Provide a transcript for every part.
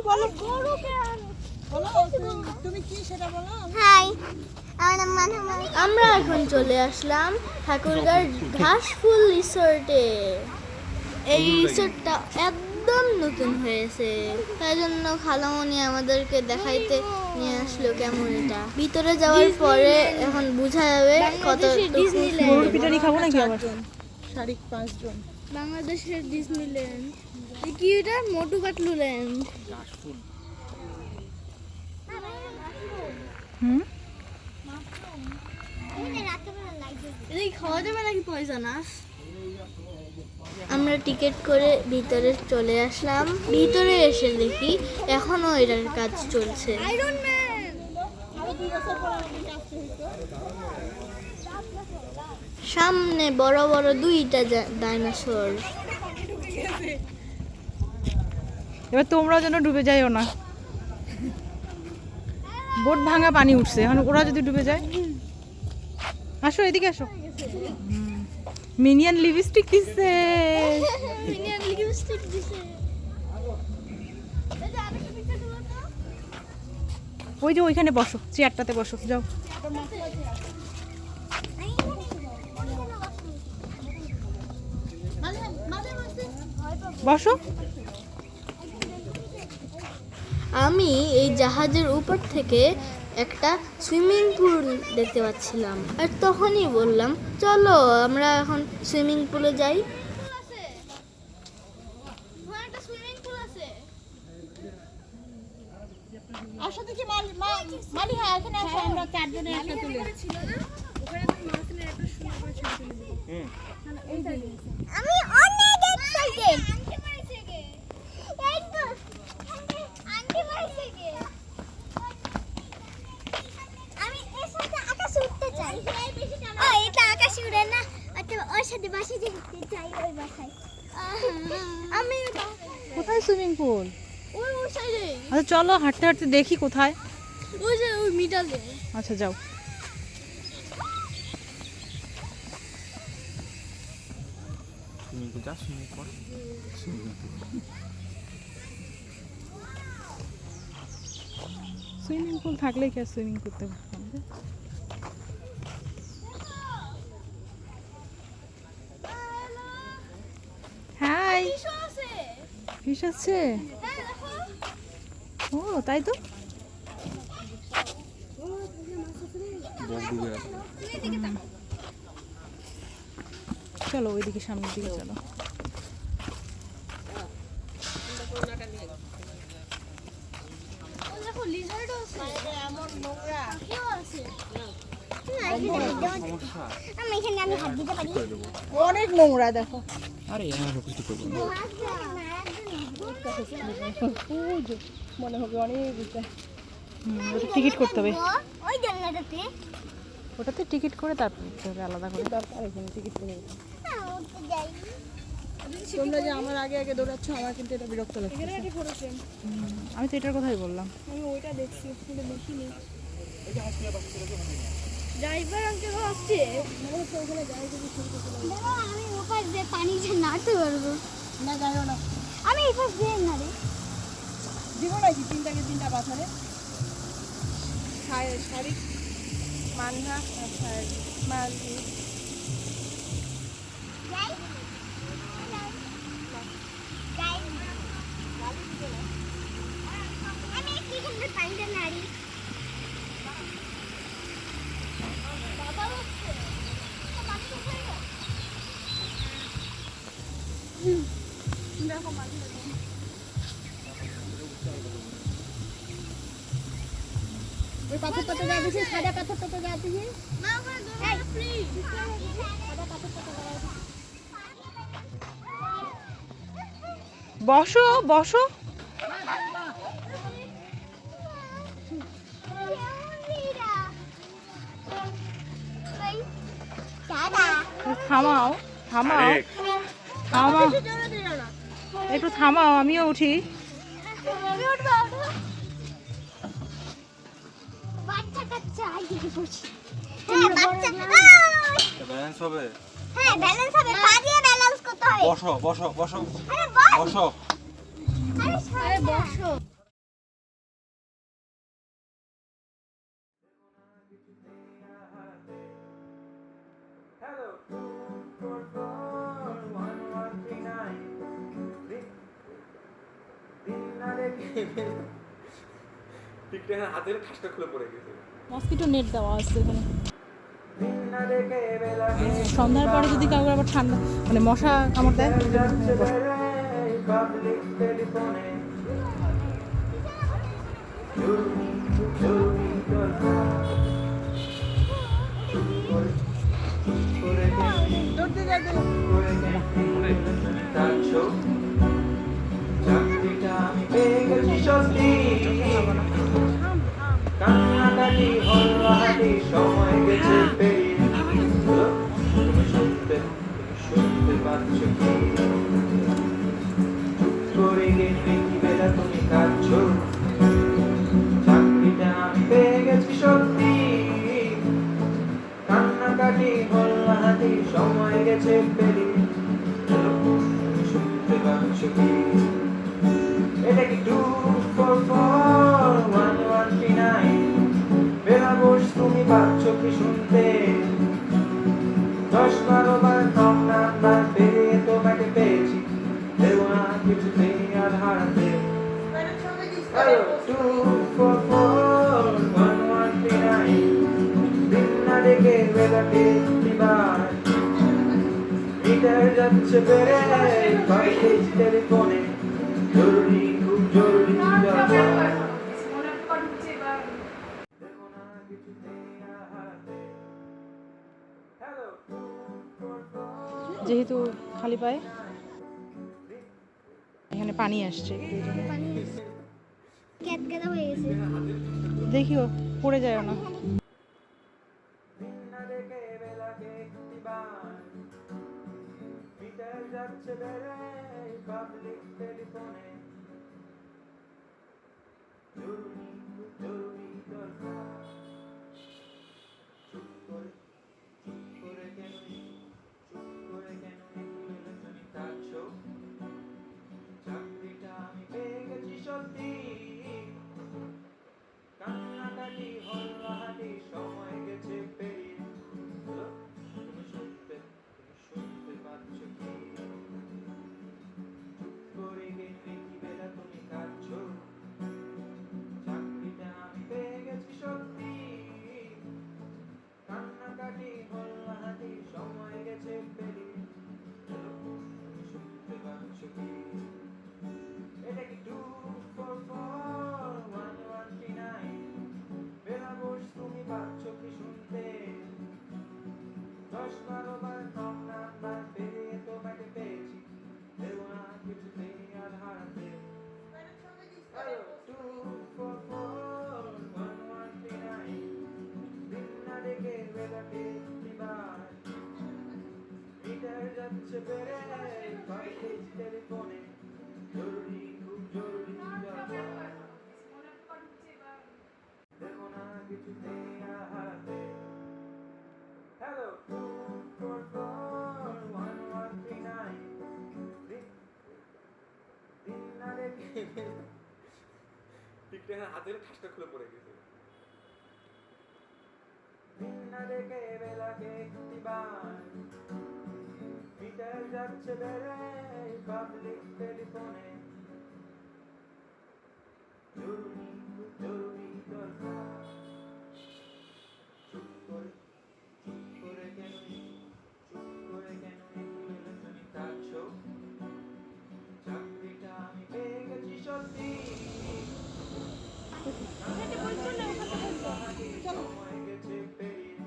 বলো বলো তুমি কি সেটা বলো। হাই, আমরা এখন চলে আসলাম ঠাকুরগাঁর ঘাসফুল রিসোর্টে। এই রিসোর্টটা একদম নতুন হয়েছে, তাই জন্য খালামণি আমাদেরকে দেখাইতে নিয়ে আসলো কেমন এটা। ভিতরে যাওয়ার পরে এখন বোঝা যাবে কত। গরুর পিটারি খাবো নাকি আবার? 5.5 জন। বাংলাদেশের ডিজনিল্যান্ড কি এটা? মোটু পাতলু ল্যান্ড। হুম, খাওয়া যাবে নাকি পয়জনাস? আমরা টিকিট করে ভিতরে চলে আসলাম। ভিতরে এসে দেখি এখনো এটার কাজ চলছে। সামনে বড় বড় দুইটা ডাইনোসর। এবার তোমরাও যেন ডুবে যাইও না। বোট ভাঙা পানি উঠছে, এখন ওরা যদি ডুবে যায়। আসো এদিকে আসো। মিনিয়ন লিপস্টিক দিচ্ছে। ওই যে ওইখানে বসো, চেয়ারটাতে বসো, যাও। বসো। আমি এই জাহাজের উপর থেকে একটা সুইমিং পুল দেখতে পাচ্ছিলাম, আর তখনই বললাম চলো আমরা এখন সুইমিং পুলে যাই। আমি অনেক এক্সাইটেড। আমি এর সাথে আকাশে উঠতে চাই। এটা আকাশে উড়ে না, ওর সাথে বাসায় যেতে চাই, ওই বাসায়। আমি কোথায় সুইমিং পুল? ওই সাইডে। আচ্ছা চলো হাঁটতে হাঁটতে দেখি কোথায়। ওই যে ওই মিডলে। আচ্ছা যাও। সুইমিং পুল থাকলে কি আর সুইমিং করতে পারতাম? হাই, ফিশ আছে। ও তাই তো। চলো ওইদিকে, সামনের দিকে চলো। অনেক নোংরা দেখো। মনে হবে অনেক টিকিট করতে হবে। ওটাতে টিকিট করে তারপর উঠতে হবে আলাদা করে। দরকার এখানে টিকিট করে। তোমরা যে আমার আগে আগে দৌড়াচ্ছ, আমার কিন্তু এটা বিরক্ত লাগছে। আমি তো এটার কথাই বললাম। আমি ওইটা দেখছি, কিন্তু দেখিনি। ড্রাইভার আঙ্কেল আসছে। আমি ওপাশ দিয়ে পানি যে নাড়তে পারবো না, যাইও না। আমি এই পাশ দিয়ে নাড়ি দিব নাকি 3টা পাথরে? শাড়ি মানহা আচ্ছা মালদি। আমি একটু পানিটা নাড়ি। দেখো মাঝে ওই পাথরটাতে যাতে সাদা পাথরটাতে যাতে বসো বসো। থামাও থামাও থামাও, একটু থামাও, আমিও উঠি। ব্যালেন্স হবে। হ্যাঁ ব্যালেন্স হবে, পা দিয়ে ব্যালেন্স করতে হবে। বসো বসো বসো আরে বসো। আরে বসো। টিকটকের হাতে ঠাসটা খুলে পড়ে গেছে। মসকিটো নেট দেওয়া আছে এখানে। সন্ধ্যার পরে যদি কাউকে আবার ঠান্ডা মানে মশা কামড় দেয় কান্নাকাটি হল্লাহাটি সময় গেছে পেরিয়ে। তুমি শুনতে পাচ্ছ কি? করে গেলে কি বেলা তুমি কাঁদছো? চাকরিটা আমি পেয়ে গেছি সত্যি। কান্নাকাটি হল্লাহাটি সময় গেছে পেরিয়ে। তুমি শুনতে পাচ্ছ কি? এটা কি 244-1139? বেলা বস তুমি পাচ্ছ কি শুনতে? 10-12 বার কম নাম্বার পেরিয়ে তোমাকে পেয়েছি, দেব না কিছুতেই আর হারাতে। 244-1139 দিন না ডেকে বেলাকে দিবার মিটার যাচ্ছে বেড়ে বাড়িতে টেলিফোনে জরুরি খুব জরুরি দরকার। দেব না কিছুতেই আর হারাতে। হ্যালো 244 যেহেতু খালি পায়ে এখানে পানি আসছে একটু এই জন্য। ক্যাটকেটা হয়ে গেছে। দেখিও পড়ে যায় না। দিন না ডেকে বেলাকে দিবার মিটার যাচ্ছে বেড়ে পাবলিক টেলিফোনে জরুরি খুব জরুরি দরকার। চুপ করে কেন এভাবে তুমি কাঁদছো? চাকরিটা আমি পেয়ে গেছি সত্যি। কান্নাকাটি হল্লাহাটি সময় গেছে পেরিয়ে। তুমি শুনতে পাচ্ছ কি? করে গেলে কি বেলা তুমি কাঁদছো? চাকরিটা আমি পেয়ে গেছি সত্যি। কান্নাকাটি হল্লাহাটি সময় গেছে পেরিয়ে। তুমি শুনতে পাচ্ছ কি? এটা কি 244-1139? বেলা বস তুমি পাচ্ছ কি শুনতে? 10-12 বার কম নাম্বার পেরিয়ে তোমাকে পেয়েছি, দেব না কিছুতেই আর হারাতে। 244-1139 দিন না ডেকে বেলাকে দিবার মিটার যাচ্ছে বেড়ে বাড়িতে টেলিফোনে জরুরি খুব জরুরি দরকার। দেব না কিছুতেই আর হারাতে। হ্যালো 244-1139 দিন না ডেকে টিকটকের হাতে ঠাসটা খুলে পড়ে গেছে। দিন না ডেকে বেলাকে দিবার মিটার যাচ্ছে বেড়ে পাবলিক টেলিফোনে জরুরি খুব জরুরি দরকার। চুপ করে কেন এভাবে তুমি কাঁদছো? চাকরিটা আমি পেয়ে গেছি সত্যি। সময় গেছে পেরিয়ে।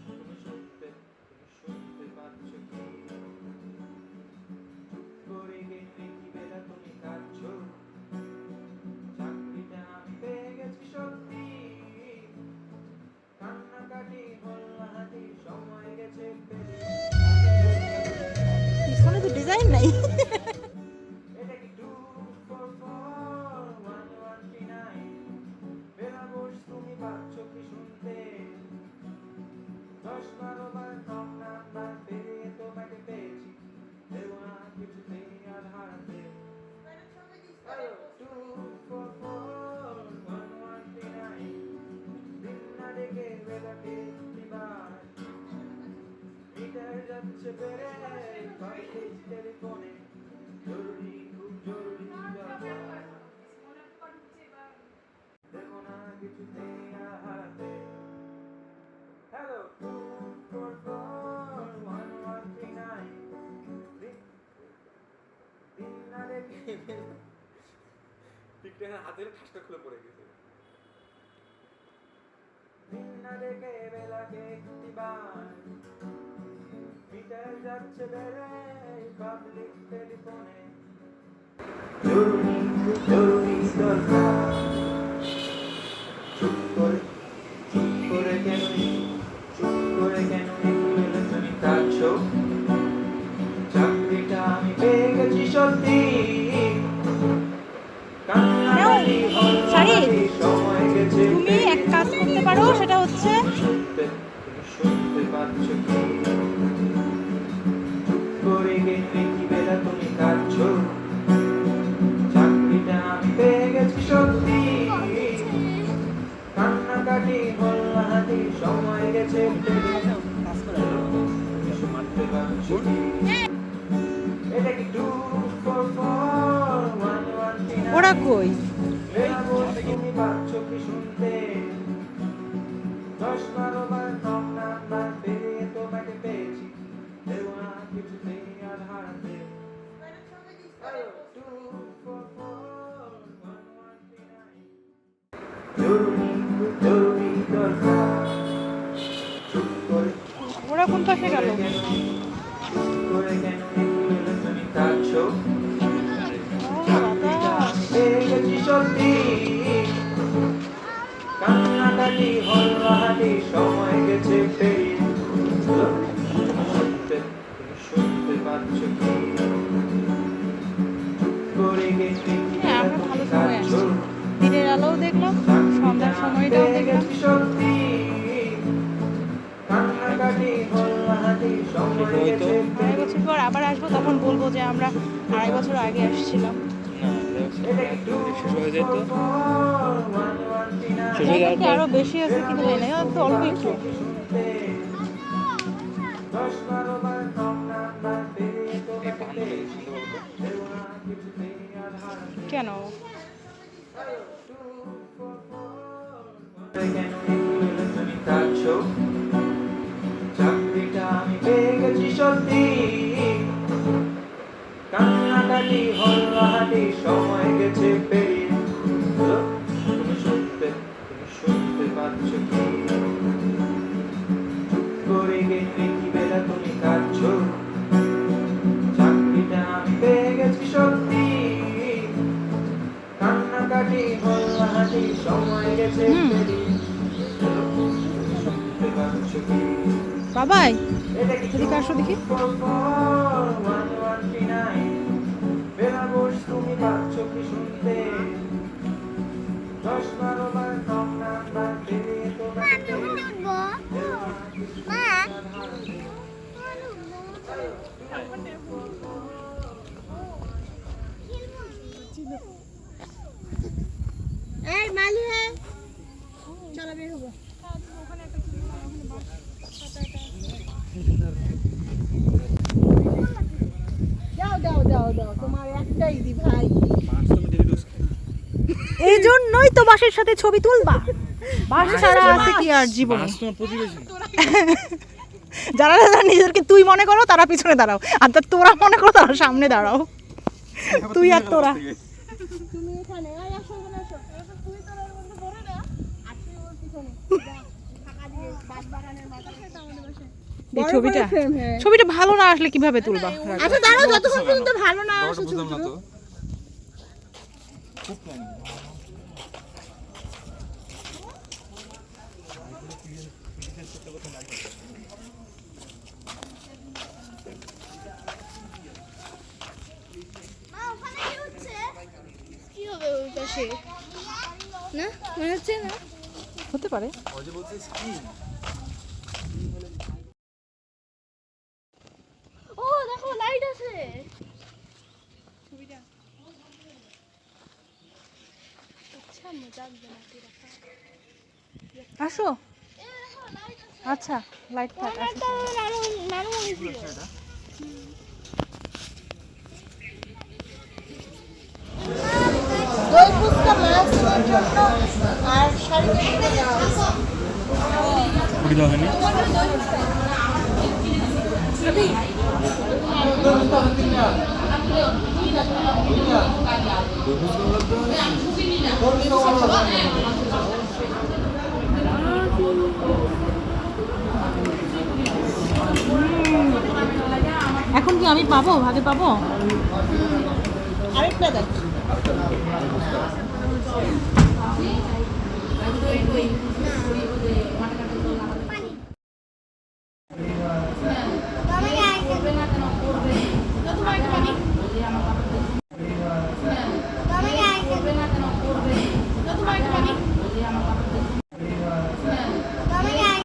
তুমি শুনতে পাচ্ছ কি? করে গেলে কি বেলা তুমি কাঁদছো? চাকরিটা আমি পেয়ে গেছি সত্যি। কান্নাকাটি হল্লাহাটি সময় গেছে পেরিয়ে। পিছনে তো ডিজাইন নাই। এটা কি 244-1139? বেলা বস তুমি পাচ্ছ কি শুনতে? 10-12 বার কম নাম্বার পেরিয়ে তোমাকে পেয়েছি, দেব না কিছুতেই আর হারাতে। 244-1139 দিন না ডেকে বেলাকে দিবার মিটার যাচ্ছে বেড়ে বাড়িতে টেলিফোনে জরুরি খুব জরুরি দরকার। পিকটা হাতে ঠাসটা খুলে পড়ে গেছে। দিন না দেখে বেলাকে একটিবার মিটার যাচ্ছে বেড়ে পাবলিক টেলিফোনে। জরুরি জরুরি দরকার। চুপ করে কেন তুমি কাঁদছো? চাকরিটা আমি পেয়ে গেছি সত্যি। কান্নাকাটি হল সময় গেছে। তুমি এক কাজ করতে পারো, সেটা হচ্ছে শুনতে পাচ্ছ কি? করে গেলে কি বেলা তুমি কাঁদছো? চাকরিটা আমি পেয়ে গেছি সত্যি। কান্নাকাটি হল হাতি সময় গেছে। এটা কি 2441139? ওরা কই? তুমি পাচ্ছ কি শুনতে? 10-12 বার নক নাম্বার পেরিয়ে তোমাকে পেয়েছি। দেবো না কিছুতেই আর হারাতে। 2441139 জরুরি জরুরি দরকার। চুপ করে ওরা কোন পাশে গেল? করে কেন তুমি কাঁদছো? সত্যি কান্নাকাটি হল হাতি সময় গেছে পেরিয়ে। শুনতে পাচ্ছ কি? করে গেছে হ্যাঁ, আমরা ভালো সময় আসছি। দিনের আলোও দেখলাম, সন্ধ্যার সময়টাও দেখলাম। সত্যি কান্নাকাটি হল হাতি সময় গেছে। 2.5 বছর পর আবার আসবো, তখন বলবো যে আমরা 2.5 বছর আগে আসছিলাম। আরো বেশি আছে কিন্তু তো অল্প একটু। কেন? তুমি কাঁদছো? চাকরিটা আমি পেয়ে গেছি সত্যি। কান্নাকাটি হল হাতি সময় গেছে পেরিয়ে। তুমি শুনতে পাচ্ছ কি? করে গেলে কি বেলা তুমি কাঁদছো? চাকরিটা আমি পেয়ে গেছি সত্যি। কান্নাকাটি হল হাতি সময় গেছে পেরিয়ে। শুনতে পাচ্ছ কি? বাবাই, এদিকে আসো দেখি। তুমি পাচ্ছ কি শুনতে? 10-12 বার নক নাম্বার পেরিয়ে তোমাকে চলো বের হবো। দাও তোমার একটাই দি ভাই। এই জন্যই তো বাসের সাথে ছবি তুলবা। বাস ছাড়া আছে কি আর জীবন? যারা যারা নিজেদেরকে তুই মনে করো তারা পিছনে দাঁড়াও, আর তোরা মনে করো তারা সামনে দাঁড়াও। তুই আর তোরা। তুমি এখানে আসো, এখানে আসো। তুই তোরার মধ্যে ধরে না, আর তুই ওর পিছনে যা। টাকা দিয়ে বাদ বাগানের মাথায় আমাদের বসে। এই ছবিটা ভালো না আসলে কিভাবে তুলবা? আচ্ছা দাঁড়াও, যতক্ষণ পর্যন্ত ভালো না আসে ছবি তুলো। কি হবে ওই পাশে? না মনে হচ্ছে না, হতে পারে। ও দেখো লাইট আছে। আসো। আচ্ছা লাইট থাক। দই ফুচকা মাছের জন্য আর 3.5 টাকা কুড়ি হয়নি। এখন কি আমি পাবো, ভাগে পাবো? আরেকটা দেখ।